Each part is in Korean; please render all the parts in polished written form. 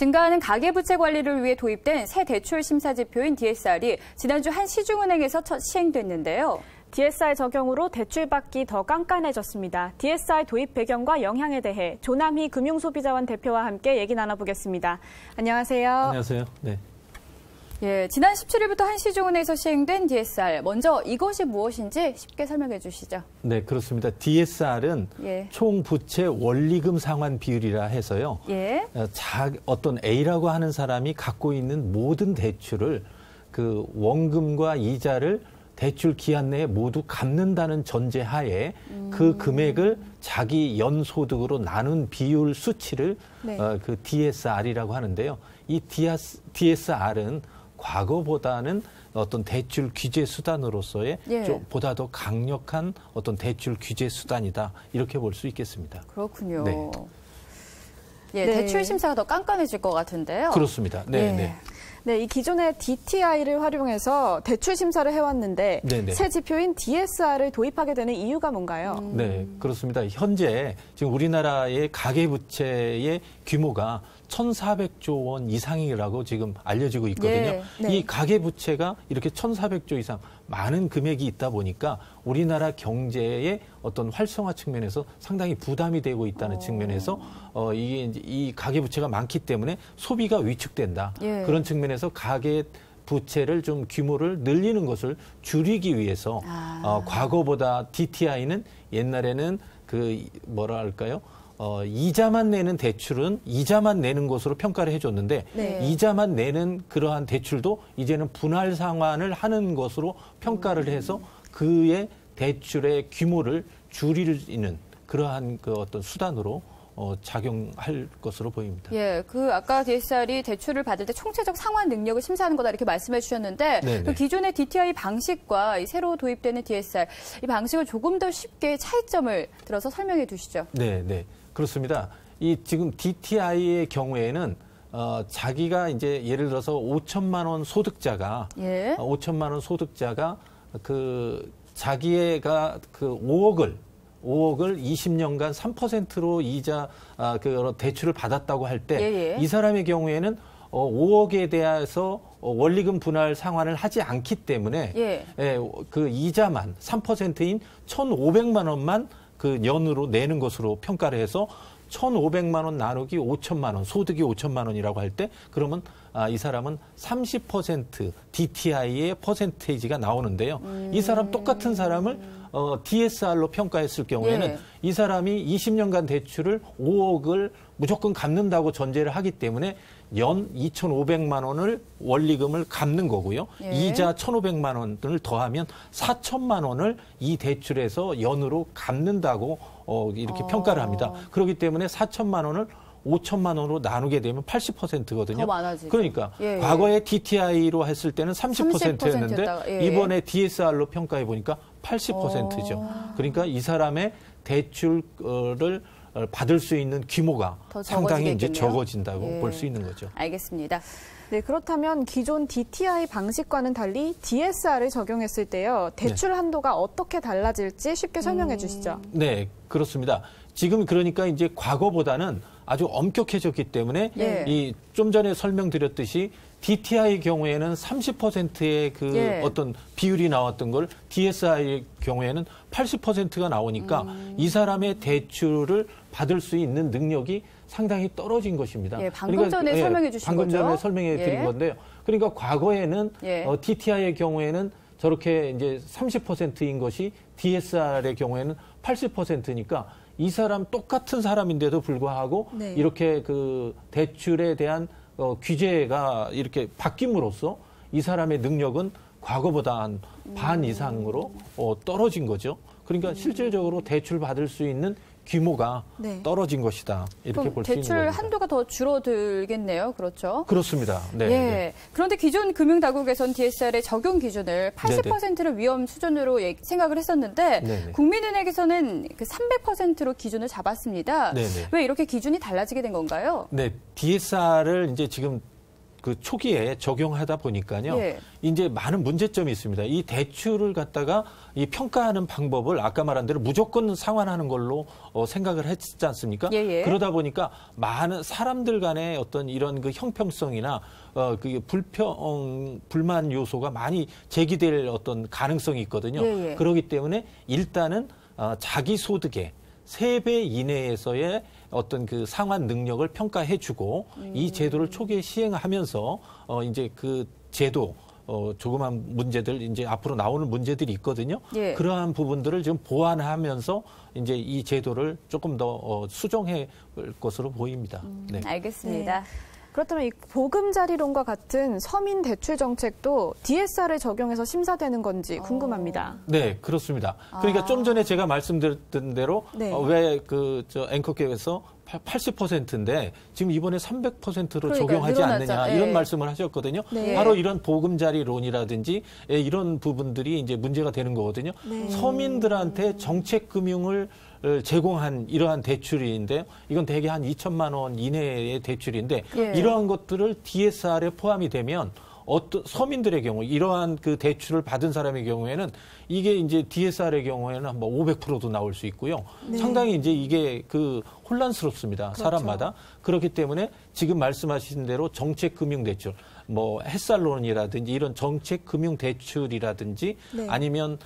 증가하는 가계부채 관리를 위해 도입된 새 대출 심사 지표인 DSR이 지난주 한 시중은행에서 첫 시행됐는데요. DSR 적용으로 대출받기 더 깐깐해졌습니다. DSR 도입 배경과 영향에 대해 조남희 금융소비자원 대표와 함께 얘기 나눠보겠습니다. 안녕하세요. 안녕하세요. 네. 예, 지난 17일부터 한시중은행에서 시행된 DSR. 먼저 이것이 무엇인지 쉽게 설명해 주시죠. 네, 그렇습니다. DSR은 총 부채 원리금 상환 비율이라 해서요. 어떤 A라고 하는 사람이 갖고 있는 모든 대출을 그 원금과 이자를 대출 기한 내에 모두 갚는다는 전제하에 그 금액을 자기 연소득으로 나눈 비율 수치를 그 DSR이라고 하는데요. 이 DSR은 과거보다는 어떤 대출 규제 수단으로서의 보다 더 강력한 어떤 대출 규제 수단이다. 이렇게 볼 수 있겠습니다. 그렇군요. 네. 예, 대출 심사가 더 깐깐해질 것 같은데요. 그렇습니다. 네. 네, 이 기존의 DTI를 활용해서 대출 심사를 해왔는데 새 지표인 DSR을 도입하게 되는 이유가 뭔가요? 네, 그렇습니다. 현재 지금 우리나라의 가계부채의 규모가 1,400조 원 이상이라고 지금 알려지고 있거든요. 이 가계부채가 이렇게 1,400조 이상 많은 금액이 있다 보니까 우리나라 경제의 어떤 활성화 측면에서 상당히 부담이 되고 있다는 측면에서 이 가계부채가 많기 때문에 소비가 위축된다. 그런 측면에서 가계부채를 좀 규모를 늘리는 것을 줄이기 위해서 과거보다 DTI는 옛날에는 그 뭐라 할까요? 이자만 내는 대출은 이자만 내는 것으로 평가를 해줬는데 이자만 내는 그러한 대출도 이제는 분할 상환을 하는 것으로 평가를 해서 그의 대출의 규모를 줄이는 그러한 그 어떤 수단으로 작용할 것으로 보입니다. 예, 아까 DSR이 대출을 받을 때 총체적 상환 능력을 심사하는 거다 이렇게 말씀해 주셨는데 그 기존의 DTI 방식과 이 새로 도입되는 DSR 이 방식을 조금 더 쉽게 차이점을 들어서 설명해 주시죠. 네. 그렇습니다. 이 지금 DTI의 경우에는 자기가 이제 예를 들어서 5천만 원 소득자가 5천만 원 소득자가 그 자기가 그 5억을 20년간 3%로 이자 그 대출을 받았다고 할 때 이 사람의 경우에는 5억에 대해서 원리금 분할 상환을 하지 않기 때문에 그 이자만 3%인 1,500만 원만 그 연으로 내는 것으로 평가를 해서 1,500만 원 나누기 5천만 원, 소득이 5천만 원이라고 할 때 그러면 이 사람은 30% DTI의 퍼센테이지가 나오는데요. 이 사람 똑같은 사람을 DSR로 평가했을 경우에는 이 사람이 20년간 대출을 5억을 무조건 갚는다고 전제를 하기 때문에 연 2,500만 원을 원리금을 갚는 거고요. 이자 1,500만 원을 더하면 4천만 원을 이 대출에서 연으로 갚는다고 이렇게 평가를 합니다. 그렇기 때문에 4천만 원을 5천만 원으로 나누게 되면 80%거든요. 더 많아지죠. 그러니까 과거에 DTI로 했을 때는 30%였는데 이번에 DSR로 평가해 보니까 80%죠. 그러니까 이 사람의 대출을 받을 수 있는 규모가 상당히 이제 적어진다고 볼 수 있는 거죠. 알겠습니다. 네, 그렇다면 기존 DTI 방식과는 달리 DSR을 적용했을 때요. 대출 한도가 어떻게 달라질지 쉽게 설명해 주시죠. 네, 그렇습니다. 지금 그러니까 이제 과거보다는 아주 엄격해졌기 때문에 이 좀 전에 설명드렸듯이 DTI의 경우에는 30%의 그 어떤 비율이 나왔던 걸 DSR의 경우에는 80%가 나오니까 이 사람의 대출을 받을 수 있는 능력이 상당히 떨어진 것입니다. 방금 전에 설명해 주신 거죠? 방금 전에 설명해 드린 건데요. 그러니까 과거에는 DTI의 경우에는 저렇게 이제 30%인 것이 DSR의 경우에는 80%니까 이 사람 똑같은 사람인데도 불구하고 이렇게 그 대출에 대한 규제가 이렇게 바뀜으로써 이 사람의 능력은 과거보다 한 반 이상으로 떨어진 거죠. 그러니까 실질적으로 대출 받을 수 있는 규모가 떨어진 것이다. 이렇게 볼 수 있는 겁니다. 대출 한도가 더 줄어들겠네요. 그렇죠? 그렇습니다. 네. 그런데 기존 금융당국에서는 DSR의 적용 기준을 80%를 위험 수준으로 생각을 했었는데 국민은행에서는 그 300%로 기준을 잡았습니다. 왜 이렇게 기준이 달라지게 된 건가요? 네, DSR을 이제 지금 그 초기에 적용하다 보니까요. 예. 이제 많은 문제점이 있습니다. 이 대출을 갖다가 이 평가하는 방법을 아까 말한 대로 무조건 상환하는 걸로 생각을 했지 않습니까? 예예. 그러다 보니까 많은 사람들 간의 어떤 이런 그 형평성이나 그 불만 요소가 많이 제기될 어떤 가능성이 있거든요. 예예. 그렇기 때문에 일단은 자기 소득의 3배 이내에서의 어떤 그 상환 능력을 평가해주고 이 제도를 초기에 시행하면서 이제 그 제도 조그만 문제들 이제 앞으로 나오는 문제들이 있거든요. 예. 그러한 부분들을 좀 보완하면서 이제 이 제도를 조금 더 수정해 볼 것으로 보입니다. 네. 알겠습니다. 네. 그렇다면 이 보금자리론과 같은 서민 대출 정책도 DSR을 적용해서 심사되는 건지 궁금합니다. 네, 그렇습니다. 그러니까 좀 전에 제가 말씀드렸던 대로 네. 왜 저 앵커께서 80%인데 지금 이번에 300%로 그러니까, 적용하지 늘어났죠. 않느냐 이런 말씀을 하셨거든요. 네. 바로 이런 보금자리론이라든지 이런 부분들이 이제 문제가 되는 거거든요. 네. 서민들한테 정책금융을 제공한 이러한 대출인데요. 이건 대개 한 2천만 원 이내의 대출인데 예. 이러한 것들을 DSR에 포함이 되면 어떤 서민들의 경우 이러한 그 대출을 받은 사람의 경우에는 이게 이제 DSR의 경우에는 한 500%도 나올 수 있고요. 네. 상당히 이제 이게 그 혼란스럽습니다. 그렇죠. 사람마다. 그렇기 때문에 지금 말씀하신 대로 정책금융대출, 뭐 햇살론이라든지 이런 정책금융대출이라든지 네. 아니면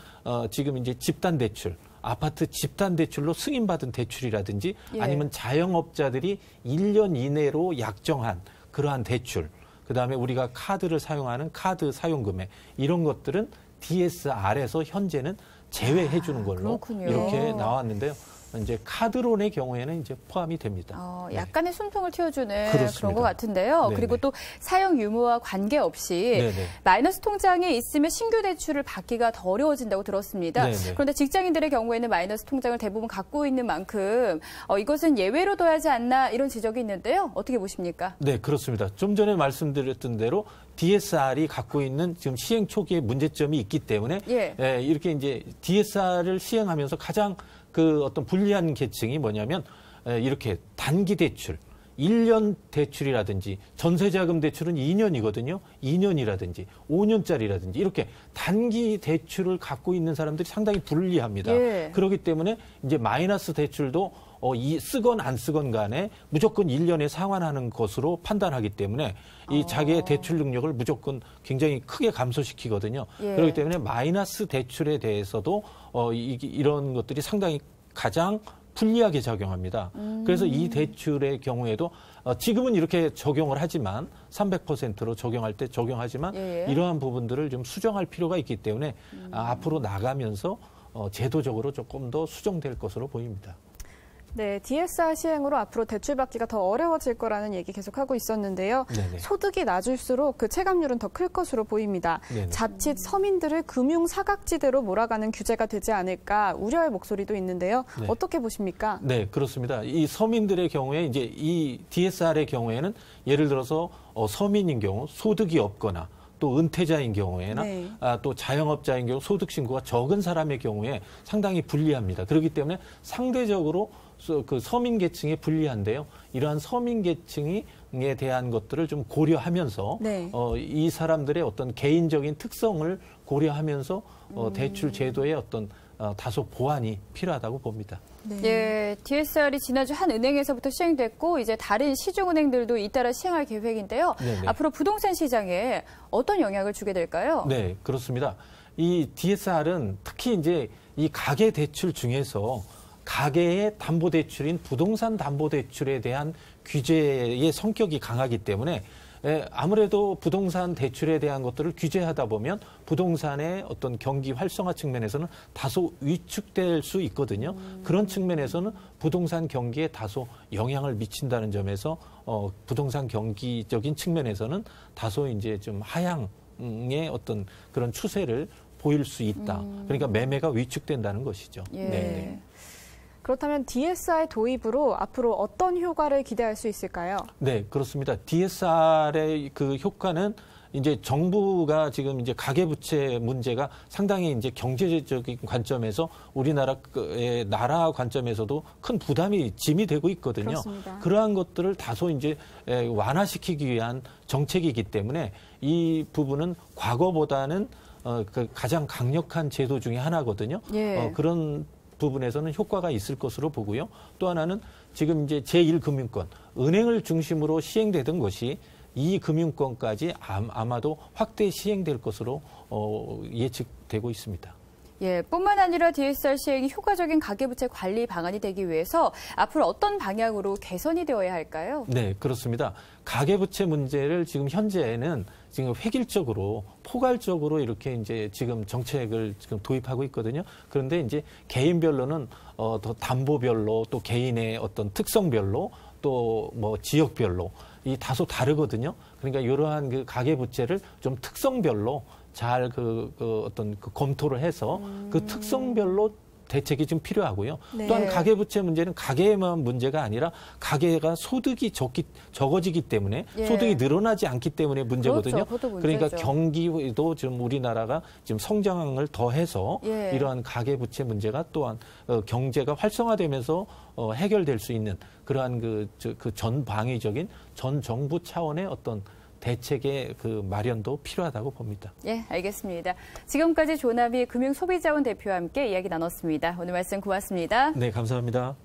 지금 이제 집단대출. 아파트 집단대출로 승인받은 대출이라든지 예. 아니면 자영업자들이 1년 이내로 약정한 그러한 대출, 그다음에 우리가 카드를 사용하는 카드 사용금액 이런 것들은 DSR에서 현재는 제외해 주는 걸로 이렇게 나왔는데요. 이제 카드론의 경우에는 이제 포함이 됩니다. 약간의 숨통을 틔워주는 그렇습니다. 그런 것 같은데요. 네네. 그리고 또 사용 유무와 관계없이 네네. 마이너스 통장에 있으면 신규 대출을 받기가 더 어려워진다고 들었습니다. 네네. 그런데 직장인들의 경우에는 마이너스 통장을 대부분 갖고 있는 만큼 이것은 예외로 둬야지 않나 이런 지적이 있는데요. 어떻게 보십니까? 네, 그렇습니다. 좀 전에 말씀드렸던 대로 DSR이 갖고 있는 지금 시행 초기에 문제점이 있기 때문에 예. 이렇게 이제 DSR을 시행하면서 가장 그 어떤 불리한 계층이 뭐냐면 이렇게 단기 대출, 1년 대출이라든지 전세자금 대출은 2년이거든요. 2년이라든지 5년짜리라든지 이렇게 단기 대출을 갖고 있는 사람들이 상당히 불리합니다. 예. 그렇기 때문에 이제 마이너스 대출도 쓰건 안 쓰건 간에 무조건 1년에 상환하는 것으로 판단하기 때문에 이 자기의 대출 능력을 무조건 굉장히 크게 감소시키거든요. 예. 그렇기 때문에 마이너스 대출에 대해서도 이런 것들이 상당히 가장 불리하게 작용합니다. 그래서 이 대출의 경우에도 지금은 이렇게 적용을 하지만 300%로 적용할 때 적용하지만 예. 이러한 부분들을 좀 수정할 필요가 있기 때문에 앞으로 나가면서 제도적으로 조금 더 수정될 것으로 보입니다. 네, DSR 시행으로 앞으로 대출받기가 더 어려워질 거라는 얘기 계속하고 있었는데요. 네네. 소득이 낮을수록 그 체감률은 더 클 것으로 보입니다. 네네. 자칫 서민들을 금융 사각지대로 몰아가는 규제가 되지 않을까 우려의 목소리도 있는데요. 네. 어떻게 보십니까? 네, 그렇습니다. 이 서민들의 경우에 이제 이 DSR의 경우에는 예를 들어서 서민인 경우 소득이 없거나 또 은퇴자인 경우에나 네. 또 자영업자인 경우 소득 신고가 적은 사람의 경우에 상당히 불리합니다. 그렇기 때문에 상대적으로 그 서민 계층에 불리한데요. 이러한 서민 계층에 대한 것들을 좀 고려하면서 네. 이 사람들의 어떤 개인적인 특성을 고려하면서 대출 제도의 어떤 다소 보완이 필요하다고 봅니다. 네. 예, DSR이 지난주 한 은행에서부터 시행됐고 이제 다른 시중은행들도 잇따라 시행할 계획인데요. 네네. 앞으로 부동산 시장에 어떤 영향을 주게 될까요? 네, 그렇습니다. 이 DSR은 특히 이제 이 가계 대출 중에서 가계의 담보대출인 부동산 담보대출에 대한 규제의 성격이 강하기 때문에 아무래도 부동산 대출에 대한 것들을 규제하다 보면 부동산의 어떤 경기 활성화 측면에서는 다소 위축될 수 있거든요. 그런 측면에서는 부동산 경기에 다소 영향을 미친다는 점에서 부동산 경기적인 측면에서는 다소 이제 좀 하향의 어떤 그런 추세를 보일 수 있다. 그러니까 매매가 위축된다는 것이죠. 예. 네. 그렇다면 DSR 도입으로 앞으로 어떤 효과를 기대할 수 있을까요? 네, 그렇습니다. DSR의 그 효과는 이제 정부가 지금 이제 가계부채 문제가 상당히 이제 경제적인 관점에서 우리나라의 나라 관점에서도 큰 부담이 짐이 되고 있거든요. 그렇습니다. 그러한 것들을 다소 이제 완화시키기 위한 정책이기 때문에 이 부분은 과거보다는 그 가장 강력한 제도 중에 하나거든요. 예. 그런 부분에서는 효과가 있을 것으로 보고요. 또 하나는 지금 이제 제1금융권, 은행을 중심으로 시행되던 것이 이 금융권까지 아마도 확대 시행될 것으로 예측되고 있습니다. 예, 뿐만 아니라 DSR 시행이 효과적인 가계부채 관리 방안이 되기 위해서 앞으로 어떤 방향으로 개선이 되어야 할까요? 네, 그렇습니다. 가계부채 문제를 지금 현재는 지금 획일적으로 포괄적으로 이렇게 이제 지금 정책을 지금 도입하고 있거든요. 그런데 이제 개인별로는 더 담보별로 또 개인의 어떤 특성별로 또 뭐 지역별로 이 다소 다르거든요. 그러니까 이러한 그 가계부채를 좀 특성별로 잘 어떤 검토를 해서 그 특성별로 대책이 좀 필요하고요. 네. 또한 가계부채 문제는 가계에만 문제가 아니라 가계가 소득이 적어지기 때문에 예. 소득이 늘어나지 않기 때문에 문제거든요. 그렇죠. 그러니까 경기도 지금 우리나라가 지금 성장을 더해서 예. 이러한 가계부채 문제가 또한 경제가 활성화되면서 해결될 수 있는 그러한 그 전방위적인 전 정부 차원의 어떤 대책의 그 마련도 필요하다고 봅니다. 예, 알겠습니다. 지금까지 조남희 금융소비자원 대표와 함께 이야기 나눴습니다. 오늘 말씀 고맙습니다. 네, 감사합니다.